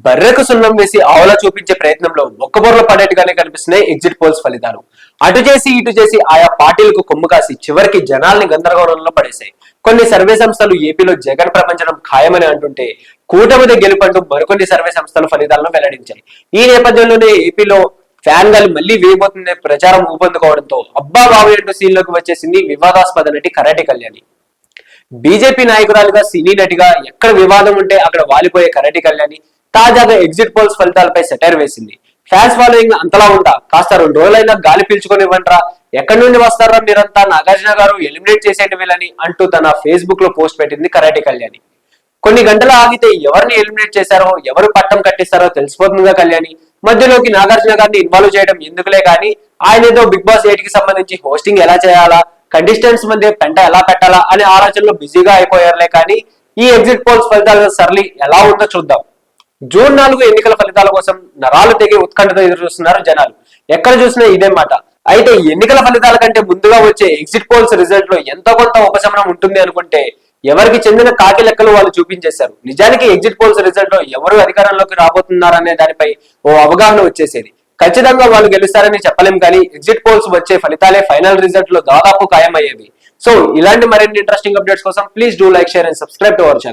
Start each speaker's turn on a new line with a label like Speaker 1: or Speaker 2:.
Speaker 1: బర్రెకు సున్నం వేసి ఆవల చూపించే ప్రయత్నంలో ఒక్కబొర్ల పడేట్టుగానే కనిపిస్తున్నాయి ఎగ్జిట్ పోల్స్ ఫలితాలు. అటు చేసి ఇటు చేసి ఆయా పార్టీలకు కొమ్ము కాసి చివరికి జనాల్ని గందరగోళంలో పడేశాయి. కొన్ని సర్వే సంస్థలు ఏపీలో జగన్ ప్రపంచం ఖాయమని అంటుంటే కూటమిది గెలుపంటూ మరికొన్ని సర్వే సంస్థలు ఫలితాలను వెల్లడించాయి. ఈ నేపథ్యంలోనే ఏపీలో ఫ్యాన్ గాలి మళ్లీ వేయబోతుందే ప్రచారం ఊపందుకోవడంతో అబ్బా బాబు అంటూ సీన్లోకి వచ్చేసింది వివాదాస్పద నటి కరాటి కళ్యాణి. బీజేపీ నాయకురాలుగా సినీ నటిగా ఎక్కడ వివాదం ఉంటే అక్కడ వాలిపోయే కరాటి కళ్యాణి తాజాగా ఎగ్జిట్ పోల్స్ ఫలితాలపై సెటైర్ వేసింది. ఫ్యాన్స్ ఫాలోయింగ్ అంతలా ఉందా, కాస్త 2 రోజులైనా గాలి పీల్చుకొనివ్వంట్రా, ఎక్కడి నుండి వస్తారా మీరంతా, నాగార్జున గారు ఎలిమినేట్ చేసేయండి వీళ్ళని అంటూ తన ఫేస్బుక్ లో పోస్ట్ పెట్టింది కరాటి కళ్యాణి. కొన్ని గంటలు ఆగితే ఎవరిని ఎలిమినేట్ చేశారో ఎవరు పట్టం కట్టిస్తారో తెలిసిపోతుందిగా కళ్యాణి. మధ్యలోకి నాగార్జున గారిని ఇన్వాల్వ్ చేయడం ఎందుకులే కానీ ఆయన ఏదో బిగ్ బాస్ 8 కి సంబంధించి హోస్టింగ్ ఎలా చేయాలా, కంటెస్టెంట్స్ మధ్య పెంట ఎలా పెట్టాలా అనే ఆలోచనలో బిజీగా అయిపోయారులే కానీ ఈ ఎగ్జిట్ పోల్స్ ఫలితాల సరళి ఎలా ఉందో చూద్దాం. జూన్ 4 ఎన్నికల ఫలితాల కోసం నరాలు తెగి ఉత్కంఠతో ఎదురు చూస్తున్నారు జనాలు. ఎక్కడ చూసినా ఇదే మాట. అయితే ఎన్నికల ఫలితాల కంటే ముందుగా వచ్చే ఎగ్జిట్ పోల్స్ రిజల్ట్ లో ఎంతో కొంత ఉపశమనం ఉంటుంది అనుకుంటే ఎవరికి చెందిన కాకి లెక్కలు వాళ్ళు చూపించేశారు. నిజానికి ఎగ్జిట్ పోల్స్ రిజల్ట్ లో ఎవరు అధికారంలోకి రాబోతున్నారనే దానిపై ఓ అవగాహన వచ్చేసేది. ఖచ్చితంగా వాళ్ళు గెలుస్తారని చెప్పలేం కానీ ఎగ్జిట్ పోల్స్ వచ్చే ఫలితాలే ఫైనల్ రిజల్ట్ లో దాదాపు ఖాయమయ్యేవి. సో ఇలాంటి మరిన్ని ఇంట్రెస్టింగ్ అప్డేట్స్ కోసం please do like, share and subscribe to our channel.